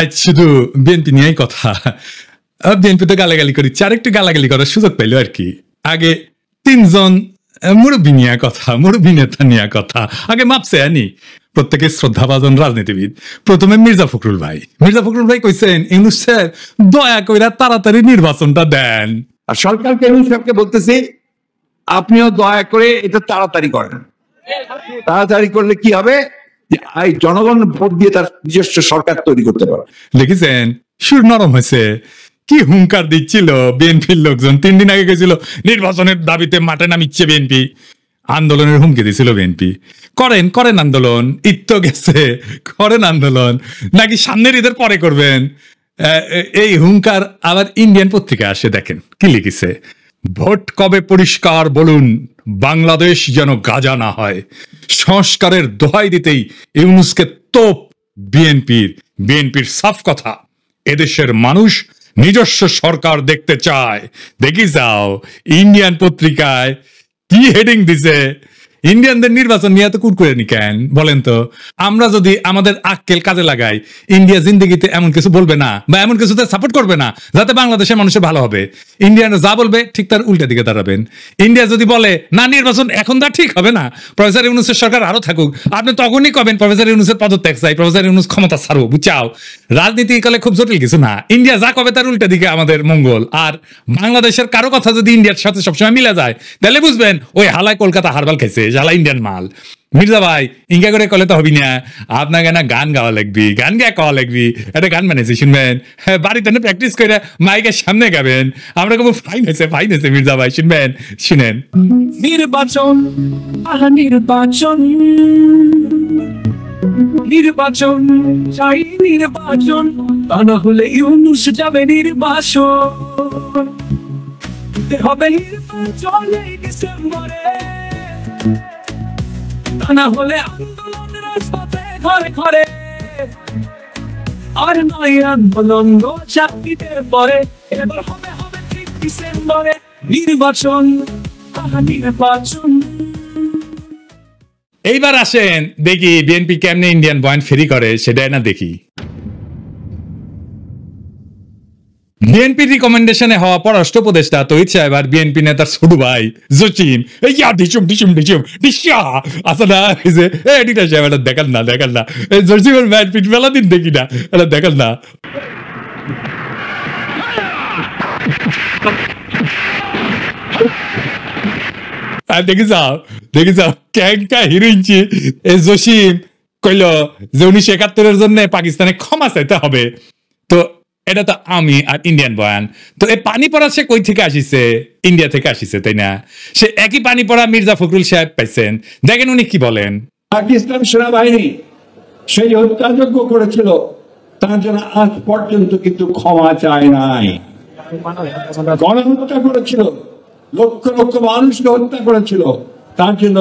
শুধু বিএনপি নিয়েই কথা। বিএনপি তো গালাগালি করেছে, আরেকটু গালাগালি করার সুযোগ পাইল আর কি। আগে তিনজন মুরব্বী নিয়ে কথা, মুরব্বী নেতা নিয়ে কথা, আগে মাপছে আনি প্রত্যেকের শ্রদ্ধাভাজন রাজনীতিবিদ। প্রথমে মির্জা ফখরুল ভাই কইছেন ইউনূস সাহেব দয়া কইরা তাড়াতাড়ি নির্বাচনটা দেন। আর সরকারকে ইউনূস সাহেবকে বলতেছি আপনিও দয়া করে এটা তাড়াতাড়ি করেন। তাড়াতাড়ি করলে কি হবে, জনগণ ভোট দিয়ে তার নিজস্ব সরকার তৈরি করতে পারে। দেখেছেন সুর নরম হয়েছে, কি হুঙ্কার দিচ্ছিল বিএনপির লোকজন। 3 দিন আগে গেছিল নির্বাচনের দাবিতে মাঠে নামিচ্ছে বিএনপি, আন্দোলনের হুমকি দিছিল বিএনপি। করেন আন্দোলন, ঈদ তো গেছে, করেন আন্দোলন, নাকি সামনের ঈদের পরে করবেন। এই হুঙ্কার আবার ইন্ডিয়ান পত্রিকা আসে, দেখেন কি লিখেছে। ভোট কবে পরিষ্কার বলুন, বাংলাদেশ যেন গাজা না হয়। সংস্কারের দোহাই দিতেই ইউনূসকে তোপ বিএনপির সাফ কথা, এদেশের মানুষ নিজস্ব সরকার দেখতে চায়। দেখি যাও ইন্ডিয়ান পত্রিকায় কি হেডিং দিছে। ইন্ডিয়ানদের নির্বাচন নিয়ে এত কুরকুরে নি কেন বলেন তো? আমরা যদি আমাদের আক্কেল কাজে লাগাই, ইন্ডিয়া জিন্দেগিতে এমন কিছু বলবে না বা এমন কিছুতে সাপোর্ট করবে না যাতে বাংলাদেশের মানুষের ভালো হবে। ইন্ডিয়ানরা যা বলবে ঠিক তার উল্টা দিকে দাঁড়াবেন। ইন্ডিয়া যদি বলে না নির্বাচন এখন তা ঠিক হবে না, প্রফেসর ইউনূসের সরকার আরো থাকুক, আপনি তখনই কবেন প্রফেসর ইউনূসের পদত্যাগ চাই, প্রফেসর ইউনূস ক্ষমতা ছাড়বো, বুঝাও। রাজনীতি কালে খুব জটিল কিছু না, ইন্ডিয়া যা কবে তার উল্টা দিকে আমাদের মঙ্গল। আর বাংলাদেশের কারো কথা যদি ইন্ডিয়ার সাথে সবসময় মিলে যায় তাহলে বুঝবেন ওই হালায় কলকাতা হারবাল খাইছে, জ্বালা ইন্ডিয়ান মাল। মির্জা ভাই ইঙ্গা করে কলে তো হবি না, আপনাকে না গান গাওয়া লাগবি, গান গা কওয়া লাগবি। একটা গান বানিয়েছি শুনবেন, বাড়িতে না প্র্যাকটিস করে মাইকের সামনে গাবেন। আমরা কোনো ফাইন হয়েছে মির্জা ভাই, শুনবেন, শুনেন। নির্বাচন নির্বাচন চাই, নির্বাচন তা না হলে ইউনূস যাবে নির্বাচন। হবে নির্বাচন এই ডিসেম্বরে, তা না হলে আন্দোলন রাজপথে ঘরে ঘরে। আর নয় আন্দোলন চাকরিতে পরে, এবার হবে ঠিক ডিসেম্বরে নির্বাচন। এইবার আসেন দেখি বিএনপি কেমনে ইন্ডিয়ান পয়েন্ট ফেরি করে, সেটাই না দেখি। বিএনপির রিকমেন্ডেশনে হওয়া পররাষ্ট্র উপদেষ্টা তহিদ সাহেব আর বিএনপি নেতার ছোট ভাই জসিম আচ্ছা না, এডিটার সাহেব এটা দেখান না জসিমের ম্যাট পিট মেলা দিন দেখি না, এটা দেখান না। দেখি যাও ক্যাংকা হিরোইনছি জসিম কইল যে 1971-এর জন্য পাকিস্তানে ক্ষমা চাইতে হবে। তো এটা তো আমি আর ইন্ডিয়ান বয়ান। তো এই পানি পড়া সে কই থেকে আসিছে? ইন্ডিয়া থেকে আসিছে, তাই না? সে একই পানি পড়া মির্জা ফখরুল সাহেব পাইছেন, দেখেন উনি কি বলেন। পাকিস্তান সেনাবাহিনী সেই হত্যাযজ্ঞ করেছিল, তার জন্য আজ পর্যন্ত কিন্তু ক্ষমা চায় নাই। গণহত্যা করেছিল, লক্ষ লক্ষ মানুষকে হত্যা করেছিল, তার জন্য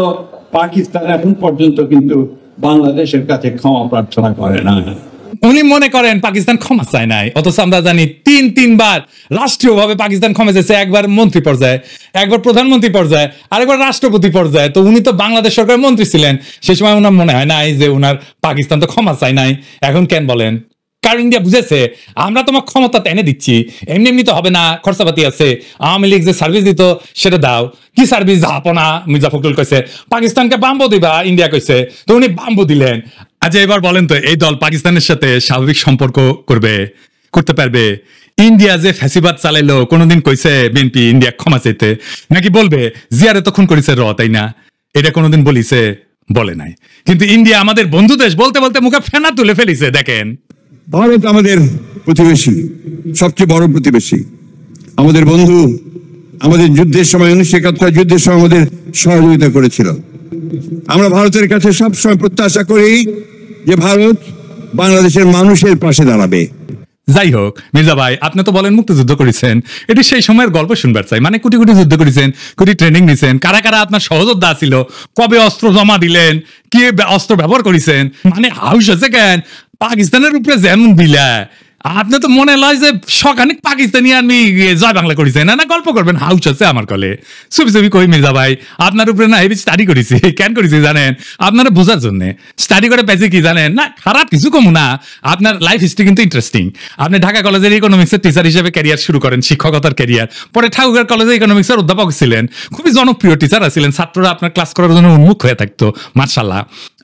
পাকিস্তান এখন পর্যন্ত কিন্তু বাংলাদেশের কাছে ক্ষমা প্রার্থনা করে না। উনি মনে করেন পাকিস্তান ক্ষমা চায় নাই, অথচ আমরা জানি তিনবার রাষ্ট্রীয়ভাবে পাকিস্তান ক্ষমা চাইছে। একবার মন্ত্রী পর্যায়ে, একবার প্রধানমন্ত্রী পর্যায়ে, আরেকবার রাষ্ট্রপতি পর্যায়ে। তো উনি তো বাংলাদেশ সরকারের মন্ত্রী ছিলেন, সে সময় ওনার মনে হয় নাই যে উনার পাকিস্তান তো ক্ষমা চায় নাই। এখন কেন বলেন? কারণ ইন্ডিয়া বুঝেছে আমরা তোমার ক্ষমতা এনে দিচ্ছি, এমনি তো হবে না, খরচাপাতি আছে। আওয়ামী লীগ যে সার্ভিস দিত সেটা দাও। কি সার্ভিস? আপনা মির্জা ফখরুল কইছে পাকিস্তানকে বাম্বু দিবা, ইন্ডিয়া কইছে, তো উনি বাম্বু দিলেন। আচ্ছা এবার বলেন তো এই দল পাকিস্তানের সাথে স্বাভাবিক সম্পর্ক করতে পারবে? ইন্ডিয়া যে ফ্যাসিবাদ চালাইলো কোনোদিন কইছে বিএনপি ইন্ডিয়া ক্ষমা চাইতে? নাকি বলবে জিয়ারে তখন করেছে তাই না? এটা কোনোদিন বলিছে? বলে নাই। কিন্তু ইন্ডিয়া আমাদের বন্ধু দেশ বলতে বলতে মুখে ফেনা তুলে ফেলিছে। দেখেন ভারত আমাদের প্রতিবেশী, সবচেয়ে বড় প্রতিবেশী, আমাদের বন্ধু। আমাদের যুদ্ধের সময় 1971 যুদ্ধের সময় আমাদের সহযোগিতা করেছিল। আমরা ভারতের কাছে সবসময় প্রত্যাশা করি যে ভারত বাংলাদেশের মানুষের পাশে দাঁড়াবে। যাই হোক মির্জা ভাই, আপনি তো বলেন মুক্তিযুদ্ধ করেছেন, এটি সেই সময়ের গল্প শুনবার চাই। মানে কোটি যুদ্ধ করেছেন, কোটি ট্রেনিং নিছেন, কারা কারা আপনার সহযোদ্ধা ছিল, কবে অস্ত্র জমা দিলেন, কি অস্ত্র ব্যবহার করেছেন, মানে হাউস আছে কেন? পাকিস্তানের উপরে যেমন বিলা আপনি তো মনে লয় যে সখানিক পাকিস্তানি আমি জয় বাংলা করেছে না, না গল্প করবেন, হাউস আছে আমার কলে। ছবি ছবি কই মির্জা ভাই, আপনার উপরে না হেভি স্টাডি করেছি। কেন করেছি জানেন? আপনারা বোঝার জন্য স্টাডি করে পেয়েছি কি জানেন? না খারাপ কিছু কম না, আপনার লাইফ হিস্ট্রি কিন্তু ইন্টারেস্টিং। আপনি ঢাকা কলেজের ইকোনমিক্সের টিচার হিসেবে ক্যারিয়ার শুরু করেন, শিক্ষকতার ক্যারিয়ার। পরে ঠাকুরগাঁও কলেজে ইকোনমিক্সের অধ্যাপক ছিলেন, খুবই জনপ্রিয় টিচার ছিলেন, ছাত্ররা আপনার ক্লাস করার জন্য উন্মুখ হয়ে থাকতো, মাশাআল্লাহ।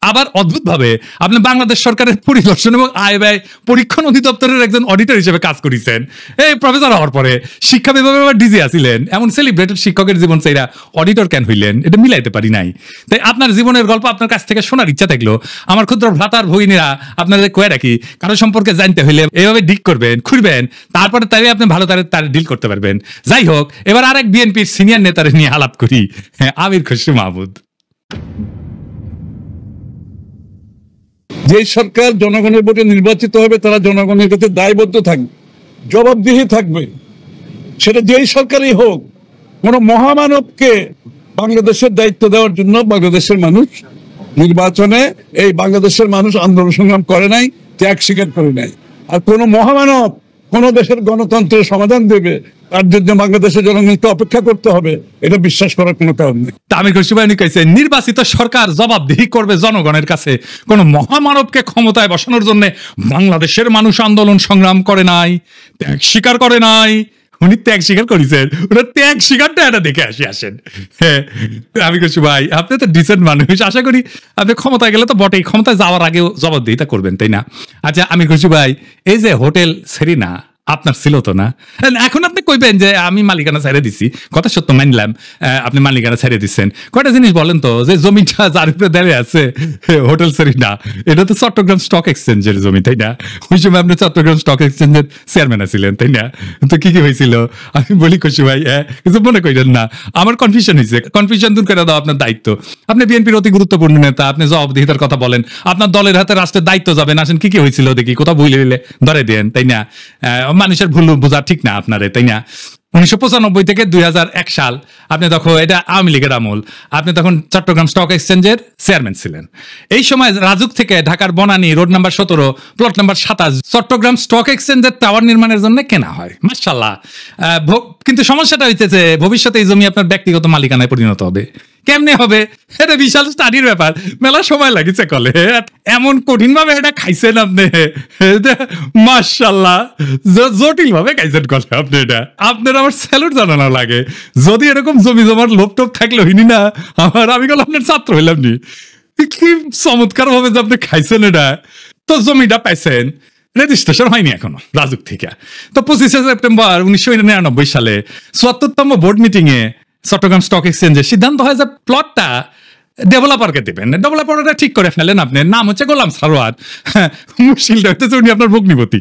আবার অদ্ভুতভাবে আপনি বাংলাদেশ সরকারের পরিদর্শন এবং আয় ব্যয় পরীক্ষণ অধিদপ্তরের একজন অডিটর হিসেবে কাজ করেছেন। এই প্রফেসর হওয়ার পরে শিক্ষা বিভাগে আবার ডিজি আছিলেন। এমন সেলিব্রেটেড শিক্ষকের জীবন চাইরা অডিটর কেন হইলেন? এটা মিলাইতে পারি নাই। তাই আপনার জীবনের গল্প আপনার কাছ থেকে শোনার ইচ্ছা থাকলো, আমার ক্ষুদ্র ভ্রাতার ভগিনীরা আপনাদের কয়ে রাখি, কারো সম্পর্কে জানতে হইলে এইভাবে ডিক করবেন, খুঁড়বেন, তারপরে তাই আপনি ভালো তার ডিল করতে পারবেন। যাই হোক, এবার আরেক বিএনপির সিনিয়র নেতার নিয়ে আলাপ করি, আমির খসরু মাহমুদ। যে সরকার জনগণের ভোটে নির্বাচিত হবে তারা জনগণের কাছে দায়বদ্ধ থাকবে, জবাবদিহি থাকবে। সেটা যেই সরকারই হোক, কোন মহামানবকে বাংলাদেশের দায়িত্ব দেওয়ার জন্য বাংলাদেশের মানুষ নির্বাচনে, এই বাংলাদেশের মানুষ আন্দোলন সংগ্রাম করে নাই, ত্যাগ স্বীকার করে নাই। আর কোন মহামানব কোন দেশের গণতন্ত্রের সমাধান দেবে তার জন্য বাংলাদেশের জনগণকে অপেক্ষা করতে হবে, এটা বিশ্বাস করার কোনো কারণ নেই। আমির খসরু ভাই কইছে নির্বাচিত সরকার জবাবদিহি করবে জনগণের কাছে, কোন মহামানবকে ক্ষমতায় বসানোর জন্য বাংলাদেশের মানুষ আন্দোলন সংগ্রাম করে নাই, ত্যাগ স্বীকার করে নাই। উনি ত্যাগ স্বীকার করেছেন, ওনার ত্যাগ স্বীকারটা এটা দেখে আসেন। হ্যাঁ, আমি কইছি ভাই আপনি তো ডিসেন্ট মানুষ, আশা করি আপনি ক্ষমতায় গেলে তো বটেই, ক্ষমতায় যাওয়ার আগেও জবাবদিহিতা করবেন, তাই না? আচ্ছা আমি কইছি ভাই, এই যে হোটেল সেরিনা আপনার ছিল তো না, এখন আপনি কইবেন যে আমি মালিকানা ছেড়ে দিছি, কথা সত্য মানলাম, আপনি মালিকানা ছেড়ে দিচ্ছেন। কয়টা জিনিস বলেন তো, যে জমিটা যার উপরে দাঁড়িয়ে আছে হোটেল সেরিনা, এটা তো চট্টগ্রাম স্টক এক্সচেঞ্জের জমি, তাই না? ওই সময় আপনি চট্টগ্রাম স্টক এক্সচেঞ্জের চেয়ারম্যান ছিলেন, তাই না? তো কি কি হয়েছিল আমি বলি খুশি ভাই, কিছু মনে করেন না, আমার কনফিউশন হয়েছে, কনফিউশন দূর করে দাও আপনার দায়িত্ব। আপনি বিএনপির অতি গুরুত্বপূর্ণ নেতা, আপনি জবাবদিহিতার কথা বলেন, আপনার দলের হাতে রাষ্ট্রের দায়িত্ব যাবেন, আসেন কি কি হয়েছিল দেখি, কোথাও ভুলে গেলে ধরে দেন, তাই না? মানুষের ভুল বোঝা ঠিক না আপনারে, তাই না? 1995 থেকে 2001 সাল আপনি তখন, এটা আওয়ামী লীগের আমল, আপনি তখন চট্টগ্রাম স্টক এক্সচেঞ্জের চেয়ারম্যান ছিলেন। এই সময় রাজুক থেকে ঢাকার Banani road number 17 plot number 27 Chattogram stock এক্সচেঞ্জের টাওয়ার নির্মাণের জন্য কেনা হয়, মাশাআল্লাহ। কিন্তু সমস্যাটা হইতেছে ভবিষ্যতে এই জমি আপনার ব্যক্তিগত মালিকানায় পরিণত হবে। কেমনে হবে? এটা বিশাল স্টাডির ব্যাপার, মেলা সময় লাগিছে কলে, এমন কঠিন ভাবে এটা খাইছেন আপনি, মাশাআল্লাহ, জটিল ভাবে খাইছেন কলে আপনি। এটা আপনার আমার স্যালুট জানানো লাগে। যদি এরকম জমি জমার লোভ টোপ থাকলে হইনি না আমার, আমি গেল আপনার ছাত্র হইলাম নি। কি চমৎকার ভাবে যে আপনি খাইছেন এটা। তো জমিটা পাইছেন, রেজিস্ট্রেশন হয়নি এখনো রাজুক থেকে। তো 25শে সেপ্টেম্বর 1999 সালে 74তম বোর্ড মিটিং এ চট্টগ্রাম স্টক এক্সচেঞ্জের সিদ্ধান্ত হয় যে প্লটটা ডেভেলপারকে দেবেন। ডেভেলপারটা ঠিক করে ফেলেন, আপনার নাম হচ্ছে গোলাম সারোয়ার, মুশকিলটা হচ্ছে উনি আপনার ভগ্নিপতি।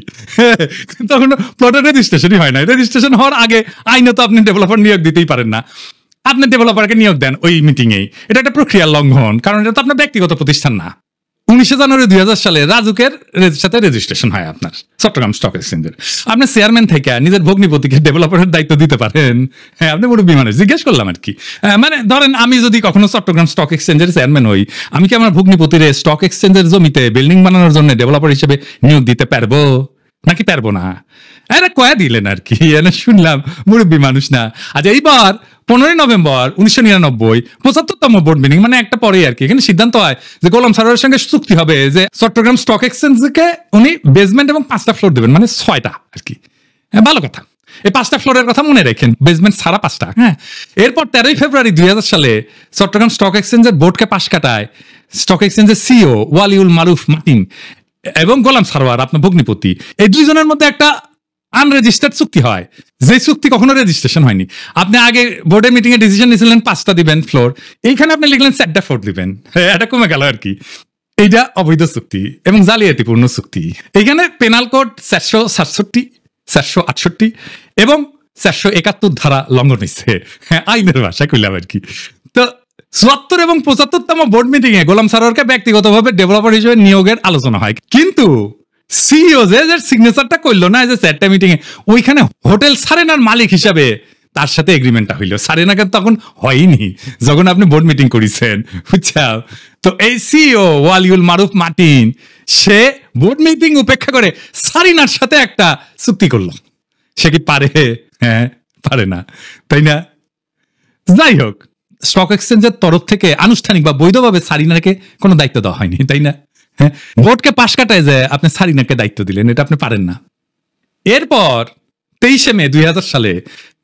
তখন প্লটের রেজিস্ট্রেশনই হয় না। রেজিস্ট্রেশন হওয়ার আগে আইনে তো আপনি ডেভেলপার নিয়োগ দিতেই পারেন না, আপনি ডেভেলপারকে নিয়োগ দেন ওই মিটিংয়েই। এটা একটা প্রক্রিয়ার লঙ্ঘন, কারণ এটা তো আপনার ব্যক্তিগত প্রতিষ্ঠান না। 19 জানুয়ারি 2000 সালে রাজুকের সাথে রেজিস্ট্রেশন হয় আপনার চট্টগ্রাম স্টক এক্সচেঞ্জের। আপনি চেয়ারম্যান থেকে নিজের ভগ্নিপতিকে ডেভেলপারের দায়িত্ব দিতে পারেন? হ্যাঁ, আপনি মুরব্বী মানুষ, জিজ্ঞেস করলাম আর কি। মানে ধরেন আমি যদি কখনো চট্টগ্রাম স্টক এক্সচেঞ্জের চেয়ারম্যান হই, আমি কি আমার ভগ্নিপতির স্টক এক্সচেঞ্জের জমিতে বিল্ডিং বানানোর জন্য ডেভেলপার হিসেবে নিয়োগ দিতে পারবো নাকি পারবো না? এটা কয়া দিলেন আর কি, শুনলাম মুরব্বী মানুষ না। আচ্ছা, এইবার 15 নভেম্বর 1999 75তম বোর্ড মিটিং, মানে একটা পরে আর কি, এখানে সিদ্ধান্ত হয় যে গোলাম সারোয়ারের সঙ্গে চুক্তি হবে যে চট্টগ্রাম স্টক এক্সচেঞ্জকে উনি বেসমেন্ট এবং 5টা ফ্লোর দেবেন, মানে 6টা আর কি। ভালো কথা, এই 5টা ফ্লোরের কথা মনে রাখেন, বেসমেন্ট ছাড়া 5টা। হ্যাঁ, এরপর 13 ফেব্রুয়ারি 2000 সালে চট্টগ্রাম স্টক এক্সচেঞ্জের বোর্ডকে পাশ কাটায় স্টক এক্সচেঞ্জের সিইও ওয়ালিউল মারুফ মাতিন এবং গোলাম সারোয়ার আপনার ভগ্নিপতি। এই দুইজনের মধ্যে একটা আনরেজিস্টার্ড চুক্তি হয়, যে চুক্তি কখনো রেজিস্ট্রেশন হয়নি। আপনি আগে বোর্ডের মিটিং এ ডিসিশন নিয়েছিলেন 5টা দিবেন ফ্লোর, এইখানে আপনি লিখলেন 4টা ফ্লোর দিবেন। এটা কমে গেল আর কি। এইটা অবৈধ চুক্তি এবং জালিয়াতিপূর্ণ চুক্তি। এইখানে পেনাল কোড 467, 468 এবং 471 ধারা লঙ্ঘন হয়েছে, আইনের ভাষা কইলাম আর কি। তো 74 এবং 75তম বোর্ড মিটিং এ গোলাম সারোয়ারকে ব্যক্তিগতভাবে ডেভেলপার হিসেবে নিয়োগের আলোচনা হয়, কিন্তু সিইও যে সিগনেচারটা করলো না যে 4টা মিটিং এ, ওইখানে হোটেল সারেনার মালিক হিসাবে তার সাথে এগ্রিমেন্টটা হইলো। সারিনাকে তখন হয়নি যখন আপনি বোর্ড মিটিং করেছেন, বুঝছাও? তো এই সিইও ওয়ালিউল মারুফ মার্টিন সে বোর্ড মিটিং উপেক্ষা করে সারিনার সাথে একটা চুক্তি করলো। সে কি পারে? হ্যাঁ, পারে না, তাই না? যাই হোক, স্টক এক্সচেঞ্জের তরফ থেকে আনুষ্ঠানিক বা বৈধভাবে সারিনাকে কোনো দায়িত্ব দেওয়া হয়নি, তাই না? হ্যাঁ, বোর্ডকে পাশ কাটায় যে আপনি সারিনাকে দায়িত্ব দিলেন, এটা আপনি পারেন না। এরপর 23 মে 2000 সালে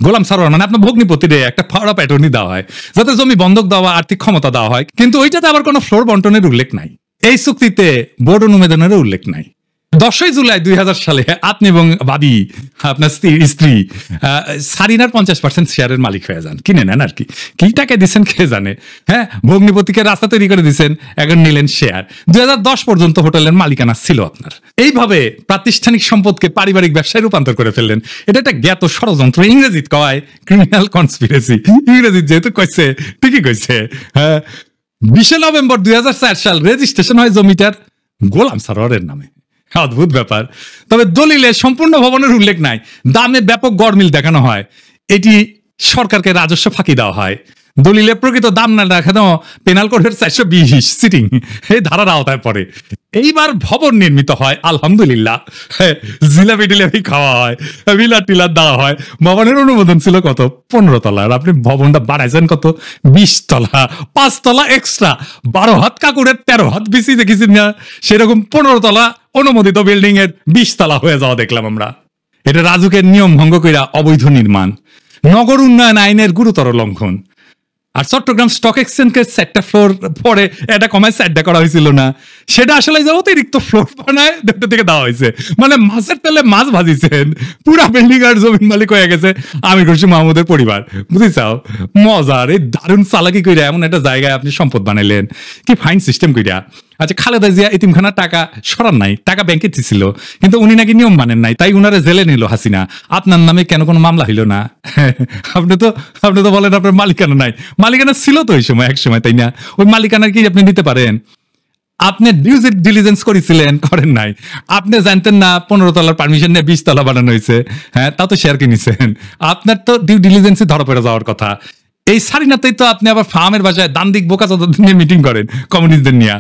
গোলাম সারোয়ার মানে আপনার ভগ্নিপতিরে একটা পাওয়ার অফ অ্যাটর্নি দেওয়া হয় যাতে জমি বন্ধক দেওয়া, আর্থিক ক্ষমতা দেওয়া হয়, কিন্তু ওইটাতে আবার কোনো ফ্লোর বন্টনের উল্লেখ নাই। এই চুক্তিতে বোর্ড অনুমোদনেরও উল্লেখ নাই। 10 জুলাই 2000 সালে আপনি এবং ভাবি, আপনার স্ত্রী সারিনার 50% শেয়ারের মালিক হয়ে যান, কিনে নেন আর কি। কি টাকা দিচ্ছেন কে জানে। হ্যাঁ, ভগ্নিপতিকে রাস্তা তৈরি করে দিচ্ছেন, এখন নিলেন শেয়ার। 2010 পর্যন্ত হোটেলের মালিকানা ছিল আপনার। এইভাবে প্রাতিষ্ঠানিক সম্পদকে পারিবারিক ব্যবসায় রূপান্তর করে ফেললেন। এটা একটা জ্ঞাত ষড়যন্ত্র, ইংরেজিত কয় ক্রিমিনাল কনস্পিরেসি। ইংরেজিত যেহেতু কইছে ঠিকই কইছে। হ্যাঁ, 20 নভেম্বর 2004 সাল রেজিস্ট্রেশন হয় জমিটার গোলাম সারোয়ারের নামে। অদ্ভুত ব্যাপার। তবে দলিলে সম্পূর্ণ ভবনের উল্লেখ নাই, দামে ব্যাপক গড়মিল দেখানো হয়, এটি সরকারকে রাজস্ব ফাঁকি দেওয়া হয়। দলিলে প্রকৃত দাম না দেখানো পেনাল কোডের 420 সিটিং এই ধারার আওতায় পড়ে। এইবার ভবন নির্মিত হয়, আলহামদুলিল্লাহ। জিলাপি টিলাপি খাওয়া হয়, বিলার টিলার দেওয়া হয়। ভবনের অনুমোদন ছিল কত? 15 তলার। আপনি ভবনটা বাড়াইছেন কত? 20 তলা, 5 তলা এক্সট্রা। 12 হাত কাকুরের 13 হাত বিসি দেখেছি না, সেরকম 15 তলা অনুমোদিত বিল্ডিং এর 20 তলা হয়ে যাওয়া দেখলাম আমরা। এটা রাজুকের নিয়ম ভঙ্গ কইরা অবৈধ নির্মাণ, নগর উন্নয়ন আইনের গুরুতর লঙ্ঘন। আর চট্টগ্রাম স্টক এক্সচেঞ্জের 4টা ফ্লোর পরে এটা কমায় 4টা করা হয়েছিল না, সেটা আসলে যে অতিরিক্ত ফ্লোর বানায় 2টা থেকে দেওয়া হয়েছে। মানে মাছের তেলে মাছ ভাজিছেন, পুরা বিল্ডিং আর জমিন মালিক হয়ে গেছে আমির খুরশিদ মাহমুদের পরিবার। বুঝিছাও? মজার এই দারুণ চালাকি কইরা এমন একটা জায়গায় আপনি সম্পদ বানাইলেন, কি ফাইন সিস্টেম কইরা। আচ্ছা, খালেদা জিয়া এতিমখানার টাকা সরান নাই, টাকা ব্যাংকে ছিল, কিন্তু উনি নাকি নিয়ম মানেন নাই, তাই উনারে জেলে নিল হাসিনা। আপনার নামে কেন কোনো মামলা হইল না? আপনি তো বলেন আপনার মালিকানা নাই। মালিকানা ছিল তো ওই সময়, এক সময়, তাই না? ওই মালিকানা কি আপনি নিতে পারেন? আপনি ডিউ ডিলিজেন্স করেছিলেন? করেন নাই। আপনি জানতেন না 15 তলার পারমিশন নিয়ে 20 তলা বানানো হয়েছে? হ্যাঁ, তা তো শেয়ার কিনেছেন। আপনার তো ডিউ ডিলিজেন্সে ধরা পড়ে যাওয়ার কথা। এই সারিনাতেই তো আপনি আবার ফার্মের বাসায় দান্দিক বোকা চোদাদের নিয়ে মিটিং করেন, কমিউনিস্টদের নিয়ে।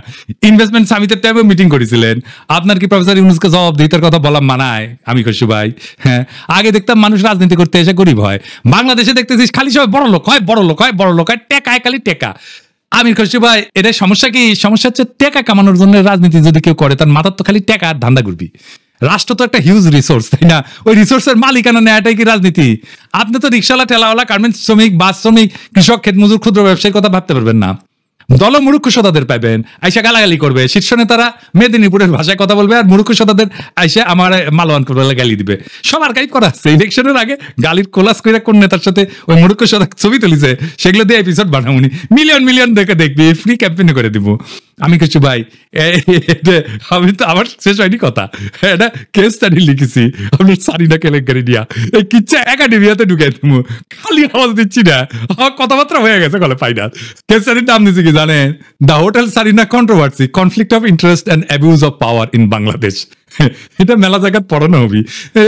ইনভেস্টমেন্ট সামিটের টাইমে মিটিং করেছিলেন। আপনার কি প্রফেসর ইউনূসকে জবাব দিতে কথা বলা মানায়? আমি খুশি ভাই। হ্যাঁ, আগে দেখতাম মানুষ রাজনীতি করতে এসে গরিব হয়, বাংলাদেশে দেখতেছিস খালি সবাই বড় লোক হয়, বড় লোক হয়, বড় লোক হয়, টেকায় খালি টেকা। আমির খুশি ভাই, এটা সমস্যা কি? সমস্যা হচ্ছে টেকা কামানোর জন্য রাজনীতি যদি কেউ করে, তার মাথার তো খালি টেকা আর ধান্দা ঘুরবি। রাষ্ট্র তো একটা হিউজ রিসোর্স, তাই না? ওই রিসোর্সের মালিকানা নেওয়াটাই কি রাজনীতি? আপনি তো রিক্সাওয়ালা, ঠেলাওয়ালা, গার্মেন্টস শ্রমিক, বাস শ্রমিক, কৃষক, ক্ষেতমজুর, ক্ষুদ্র ব্যবসায়ীর কথা ভাবতে পারবেন না। দল মূর্খ সদাদের পাইবেন, আইসা গালাগালি করবে। শীর্ষ নেতারা মেদিনীপুরের ভাষায় কথা বলবে, আর মূর্খ সদাদের আইসা আমার মালওয়ান করবে, গালি দিবে। সব আর্কাইভ করা আছে। ইলেকশনের আগে গালির কোলাস করে কোন নেতার সাথে ওই মূর্খ সদা ছবি তুলিছে, সেগুলো দিয়ে এপিসোড বানাবনি, মিলিয়ন মিলিয়ন দেখে দেখবি, ফ্রি ক্যাম্পেইন করে দিব। আমি কিছু ভাই, আমি তো আমার শেষ হয়নি কথা, এটা কেস স্টাডি লিখেছি আপনার সারিনা কেলেঙ্কারি দিয়া। এই কিচ্ছা একাডেমিয়াতে ঢুকে দিব, খালি আওয়াজ দিচ্ছি না, আমার কথাবার্তা হয়ে গেছে কলে পাই না। কেস স্টাডির নাম দিচ্ছি কি জানেন? The hotel Sarina controversy, conflict of interest and abuse of power in Bangladesh. এটা মেলা জায়গায় পড়ানো হবি,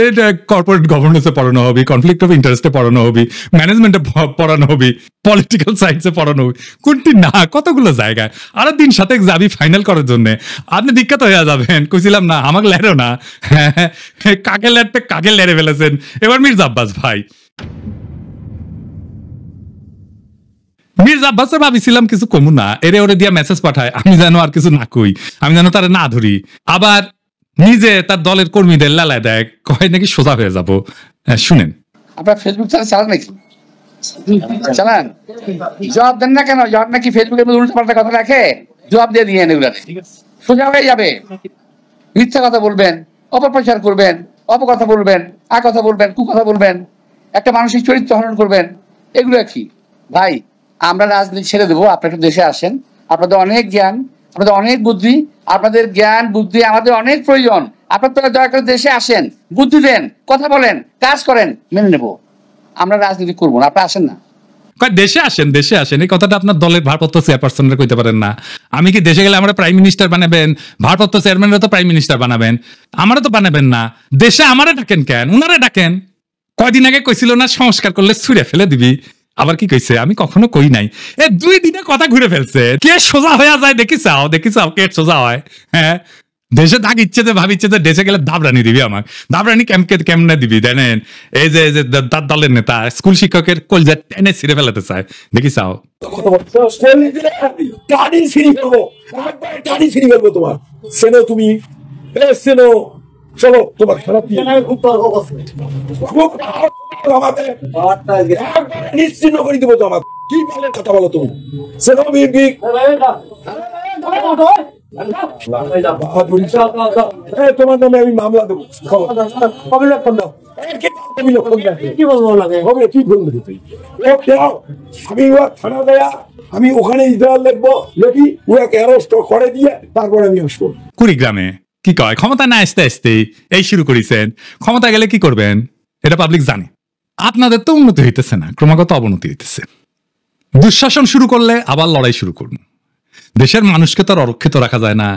এটা কর্পোরেট গভর্নেন্সে পড়ানো হবি, কনফ্লিক্ট অফ ইন্টারেস্টে পড়ানো হবি, ম্যানেজমেন্টে পড়ানো হবি, পলিটিক্যাল সায়েন্সে পড়ানো হবি। কোনটি না, কতগুলো জায়গায়। আর দিন সাথে যাবি ফাইনাল করার জন্য, আপনি বিখ্যাত হয়ে যাবেন। কইছিলাম না আমাকে লেরো না, কাকে লেরতে কাকে লেরে ফেলেছেন। এবার মির্জা আব্বাস ভাই, মির্জা আব্বাসে ভাবিছিলাম কিছু কমু না, এরে ওরে দিয়া মেসেজ পাঠায়, আমি যেন আর কিছু না কই, আমি যেন তারা না ধরি। আবার নিজে তার দলের কর্মীদের লালায় দেয়, কয় নাকি সোজা হয়ে যাবো। শুনেন, আপনার ফেসবুক চালান নাকি? চালান, জবাব দেন না কেন? জবাব নাকি ফেসবুকের মধ্যে উল্টো পাল্টা কথা রাখে, জবাব দিয়ে নিয়ে এগুলা সোজা হয়ে যাবে। মিথ্যা কথা বলবেন, অপপ্রচার করবেন, অপকথা বলবেন, কথা বলবেন, কুকথা বলবেন, একটা মানসিক চরিত্র হরণ করবেন, এগুলো কি ভাই? আমরা রাজনীতি ছেড়ে দেবো, আপনারা একটু দেশে আসেন। আপনাদের অনেক জ্ঞান, আপনাদের অনেক বুদ্ধি, আপনাদের জ্ঞান বুদ্ধি আমাদের অনেক প্রয়োজন। আপনারা দয়া করে দেশে আসেন, বুদ্ধি দেন, কথা বলেন, কাজ করেন, মেনে নেব। আমরা রাজনীতি করবো না, আপনারা আসেন না। দেশে আসেন, দেশে আসেন, এই কথাটা আপনার দলের ভারপ্রাপ্ত চেয়ারপারসনরা কইতে পারেন না? আমি কি দেশে গেলে আমরা প্রাইম মিনিস্টার বানাবেন? ভারপ্রাপ্ত চেয়ারম্যানরা তো প্রাইম মিনিস্টার বানাবেন, আমারা তো বানাবেন না। দেশে আমারে ডাকেন কেন? উনারে ডাকেন, কয়দিন আগে কইছিল না সংস্কার করলে ছুঁড়ে ফেলে দিবি, আবার কি কইছে? আমি কখনো কই নাই। 2 দিনে কথা ঘুরে ফেলছে। কে সোজা হয়ে যায় দেখি চাও কে সোজা হয়। হ্যাঁ, দেশে দাগ ইচ্ছে যে ভাবিচ্ছে যে দেশে গেলে দাবরানি দিবি, আমার দাবরানি কেমনে দিবি জানেন? এই যে তার দলের নেতা স্কুল শিক্ষকের কলজা টেনে ছিঁড়ে ফেলাতে চায়, দেখি চাও। তোমার সেনো তুমি সেনো চলো তোমার খারাপ নিশ্চিন্ন করে দেবো তো আমার কি বলেন কথা বলো তুমি সেনো তোমার নামে আমি মামলা দেবো। আমি ওখানে ইসরায়েল লিখবো, লিখি ওকে অ্যারেস্ট করে দিয়ে তারপরে আমি আসবো। কুড়িগ্রামে কি কয়, ক্ষমতা না আসতে আসতেই এই শুরু করেছেন। ক্ষমতা গেলে কি করবেন এটা পাবলিক জানে। আপনাদের তো উন্নতি হইতেছে না, ক্রমাগত অবনতি হইতেছে। দুঃশাসন শুরু করলে আবার লড়াই শুরু করুন। দেশের মানুষকে তো আর অরক্ষিত রাখা যায় না।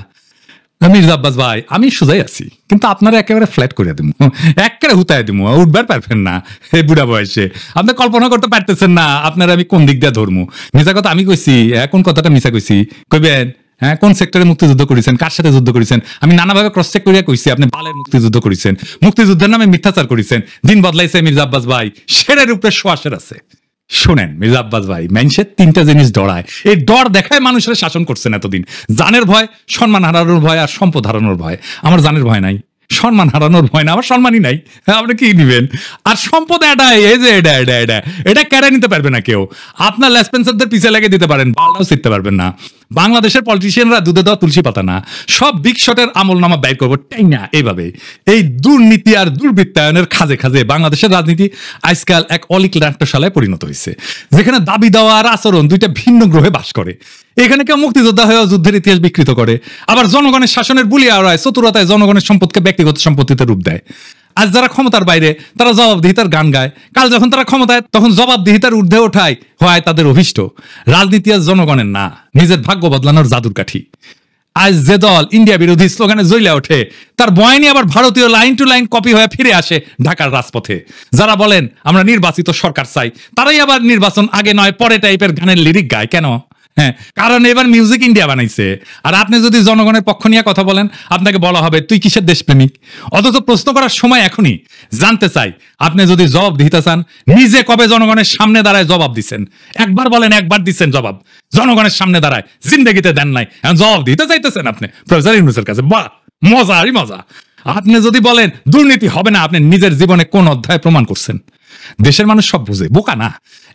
মির্জা আব্বাস ভাই, আমি সোজাই আছি, কিন্তু আপনারা একেবারে ফ্ল্যাট করে দিব, একেবারে হুতায় দিব, উঠবার পারবেন না এই বুড়া বয়সে। আপনি কল্পনা করতে পারতেছেন না আপনারা আমি কোন দিক দিয়ে ধরবো। মিছা কথা আমি কইছি, কোন কথাটা মিছা কইছি কইবেন? হ্যাঁ, কোন সেক্টরে মুক্তিযুদ্ধ করেছেন, কার সাথে যুদ্ধ করেছেন? আমি নানাভাবে ক্রস চেক করিয়া কইছি আপনি বালের মুক্তিযুদ্ধ করেছেন, মুক্তিযুদ্ধের নামে মিথ্যাচার করেছেন। দিন বদলাইছে মির্জা আব্বাস ভাই, শেরের উপরে সোয়াশের আছে। শোনেন মির্জা আব্বাস ভাই, মানুষের 3টা জিনিস ডরায়, এই ডর দেখায় মানুষের শাসন করছেন এতদিন। জানের ভয়, সম্মান হারানোর ভয়, আর সম্পদ হারানোর ভয়। আমার জানের ভয় নাই, সম্মান হারানোর ভয় না, আমার সম্মানই নাই। আপনি কি দিবেন? আর সম্পদ এটাই, এই যে এটা কেড়ে নিতে পারবে না কেউ। আপনার লেসপেন্সারদের পিছে লেগে দিতে পারেন, বালটাও শিখতে পারবেন না। বাংলাদেশের পলিটিশিয়ানরা দুধে দেওয়া তুলসী পাতা না, সব বিগ শটের আমল নামা ব্যয় করবো তাই না। এইভাবে এই দুর্নীতি আর দুর্বৃত্তায়নের খাজে খাজে বাংলাদেশের রাজনীতি আজকাল এক অলিক্লান্টশালায় পরিণত হয়েছে, যেখানে দাবি দেওয়া আর আচরণ দুইটা ভিন্ন গ্রহে বাস করে। এখানে কেউ মুক্তিযোদ্ধা হয়ে যুদ্ধের ইতিহাস বিকৃত করে, আবার জনগণের শাসনের বুলিয়ারায় চতুরতায় জনগণের সম্পদকে ব্যক্তিগত সম্পত্তিতে রূপ দেয়। আজ যারা ক্ষমতার বাইরে তারা জবাবদিহিতার গান গায়, কাল যখন তারা ক্ষমতায় তখন জবাবদিহিতার ঊর্ধ্বে ওঠায় হয় তাদের অভিষ্ট। রাজনীতি আজ জনগণের না, নিজের ভাগ্য বদলানোর জাদুর কাঠি। আজ যে দল ইন্ডিয়া বিরোধী স্লোগানে জ্বলে ওঠে, তার বয়ানি আবার ভারতীয় লাইন টু লাইন কপি হয়ে ফিরে আসে ঢাকার রাজপথে। যারা বলেন আমরা নির্বাচিত সরকার চাই, তারাই আবার নির্বাচন আগে নয় পরে টাইপের গানের লিরিক গায়। কেন? হ্যাঁ, কারণ এবার মিউজিক ইন্ডিয়া বানাইছে। আর আপনি যদি জনগণের পক্ষ নিয়ে কথা বলেন, আপনাকে বলা হবে তুই কিসের দেশপ্রেমিক। অথচ প্রশ্ন করার সময় এখনই। জানতে চাই, আপনি যদি জবাব দিতে চান, নিজে কবে জনগণের সামনে দাঁড়ায় জবাব দিচ্ছেন? একবার বলেন, একবার দিচ্ছেন জবাব জনগণের সামনে দাঁড়ায়, জিন্দেগিতে দেন নাই, এখন জবাব দিতে চাইতেছেন আপনি প্রফেসর ইউনূসের কাছে। বাহ, মজা আরই মজা। আপনি যদি বলেন দুর্নীতি হবে না, আপনি নিজের জীবনে কোন অধ্যায় প্রমাণ করছেন? দেশের মানুষ সব বুঝে, বোকা না।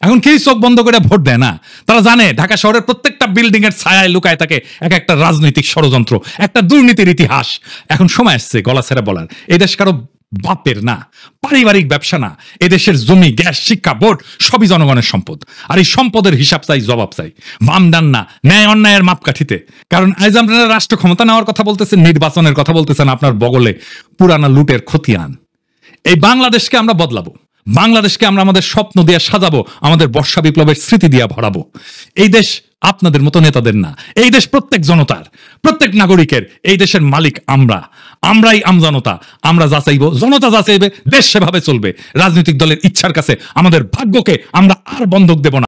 এখন কেউ চোখ বন্ধ করে ভোট দেয় না। তারা জানে ঢাকা শহরের প্রত্যেকটা বিল্ডিং এর ছায়ায় লুকায় থাকে এক একটা রাজনৈতিক ষড়যন্ত্র, একটা দুর্নীতির ইতিহাস। এখন সময় আসছে গলা ছেড়ে বলার, এই দেশ কারো বাপের না, পারিবারিক ব্যবসা না। এদেশের জমি, গ্যাস, শিক্ষা, ভোট সবই জনগণের সম্পদ। আর এই সম্পদের হিসাব চাই, জবাব চাই, বাম ডান না, ন্যায় অন্যায়ের মাপকাঠিতে। কারণ আজ আপনারা রাষ্ট্র ক্ষমতা নেওয়ার কথা বলতেছেন, নির্বাচনের কথা বলতেছেন, আপনার বগলে পুরানা লুটের খতিয়ান। এই বাংলাদেশকে আমরা বদলাবো, বাংলাদেশকে আমরা আমাদের স্বপ্ন দিয়ে সাজাবো, আমাদের বর্ষা বিপ্লবের স্মৃতি দিয়ে ভরাবো। এই দেশ আপনাদের মতো নেতাদের না, এই দেশ প্রত্যেক জনতার, প্রত্যেক নাগরিকের। এই দেশের মালিক আমরাই আমজনতা। আমরা যাচাইবো, জনতা যাচাইবে, দেশ সেভাবে চলবে। রাজনৈতিক দলের ইচ্ছার কাছে আমাদের ভাগ্যকে আমরা আর বন্ধক দেব না।